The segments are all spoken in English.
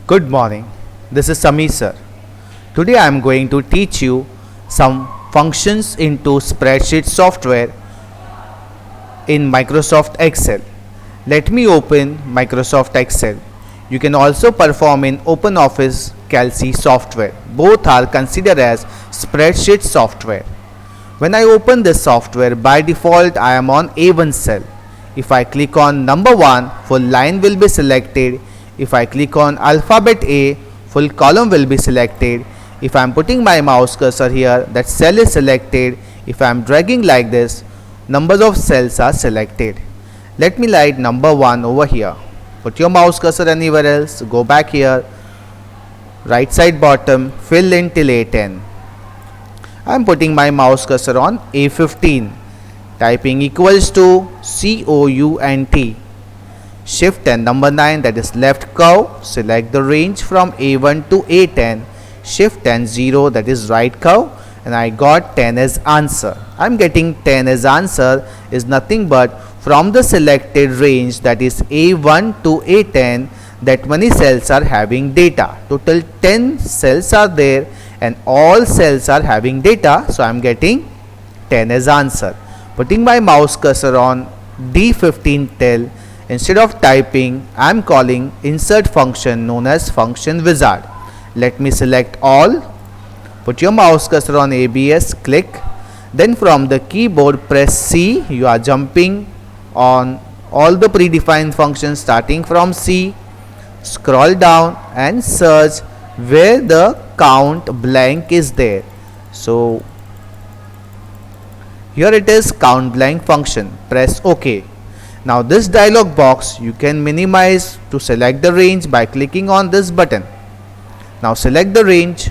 Good morning. This is Samir sir. Today I am going to teach you some functions into spreadsheet software in Microsoft Excel. Let me open Microsoft Excel. You can also perform in OpenOffice Calc software. Both are considered as spreadsheet software. When I open this software, by default I am on A1 cell. If I click on number 1, full line will be selected. If I click on alphabet A, full column will be selected. If I am putting my mouse cursor here, that cell is selected. If I am dragging like this, numbers of cells are selected. Let me write number 1 over here. Put your mouse cursor anywhere else, go back here, right side bottom, fill in till A10. I am putting my mouse cursor on A15, typing equals to COUNT. Shift and number 9, that is left curve, select the range from A1 to A10, shift and 0, that is right curve, and I got 10 as answer. I am getting 10 as answer is nothing but from the selected range, that is A1 to A10, that many cells are having data. Total 10 cells are there and all cells are having data, so I am getting 10 as answer. Putting my mouse cursor on D15 cell, instead of typing, I am calling insert function known as function wizard. Let me select all. Put your mouse cursor on ABS, click. Then from the keyboard press C. You are jumping on all the predefined functions starting from C. Scroll down and search where the count blank is there. So here it is, count blank function. Press OK. Now this dialog box you can minimize to select the range by clicking on this button. Now select the range.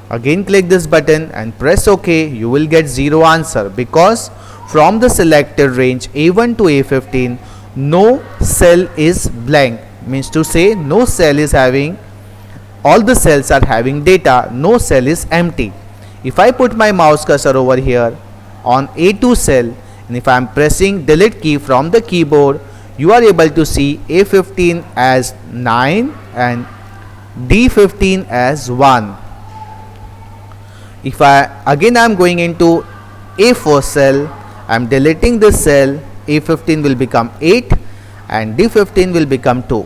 Again click this button and press OK. You will get 0 answer because from the selected range A1 to A15 no cell is blank. Means to say no cell is having, all the cells are having data, no cell is empty. If I put my mouse cursor over here on A2 cell, and if I am pressing delete key from the keyboard, you are able to see A15 as 9 and D15 as 1. If I am going into A4 cell, I am deleting this cell, A15 will become 8 and D15 will become 2.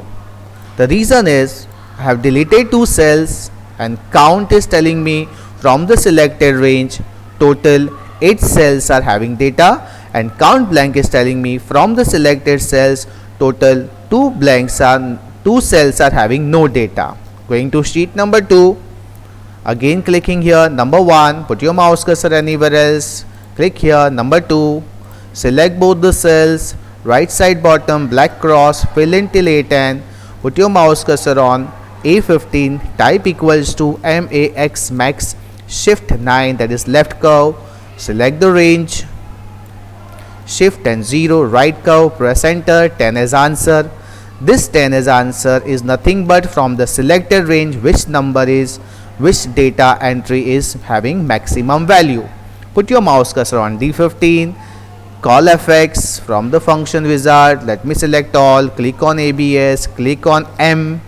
The reason is I have deleted 2 cells and count is telling me from the selected range total 8 cells are having data, and count blank is telling me from the selected cells total 2 cells are having no data. Going to sheet number 2, again clicking here number 1, put your mouse cursor anywhere else, click here number 2, select both the cells, right side bottom black cross, fill in till A10, put your mouse cursor on A15, type equals to MAX max, shift 9, that is left curve, select the range, shift and 0, right curve, press enter, 10 as answer. This 10 as answer is nothing but from the selected range which data entry is having maximum value. Put your mouse cursor on D15, call fx from the function wizard. Let me select all, click on ABS, click on M,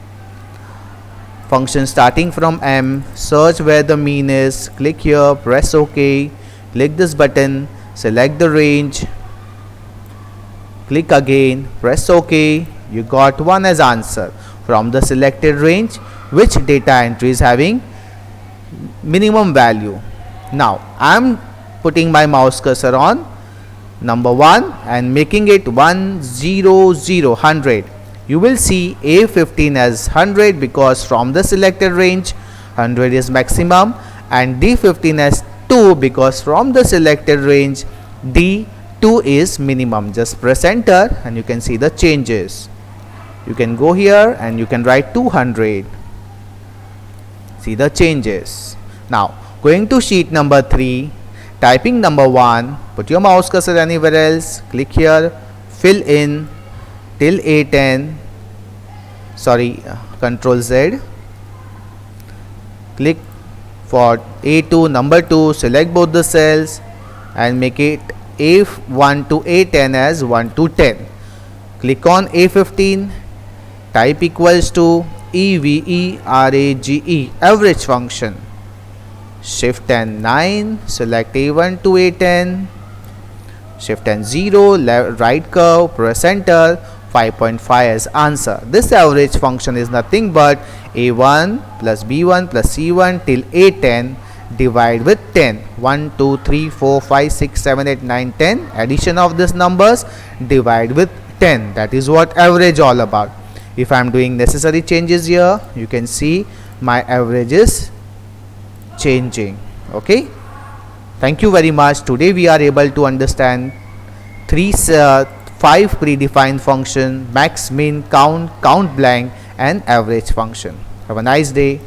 function starting from M, search where the mean is, click here, press OK, click this button, select the range, click again, press OK. You got 1 as answer from the selected range which data entry is having minimum value. Now I am putting my mouse cursor on number 1 and making it 100. You will see A15 as 100 because from the selected range 100 is maximum, and D15 as 2 because from the selected range D2 is minimum. Just press enter and you can see the changes. You can go here and you can write 200. See the changes. Now going to sheet number 3, typing number 1, put your mouse cursor anywhere else, click here, fill in till A10, Control Z, click for A2 number 2, select both the cells and make it A1 to A10 as 1 to 10. Click on A15, type equals to EVERAGE, average function. Shift and 9, select A1 to A10, Shift and 0, right curve, press enter, 5.5 as answer. This average function is nothing but A1 plus B1 plus C1 till A10 divide with 10. 1, 2, 3, 4, 5, 6, 7, 8, 9, 10. Addition of these numbers divide with 10. That is what average all about. If I am doing necessary changes here, you can see my average is changing. Okay. Thank you very much. Today we are able to understand 5 predefined function: max, min, count, count blank and average function. Have a nice day.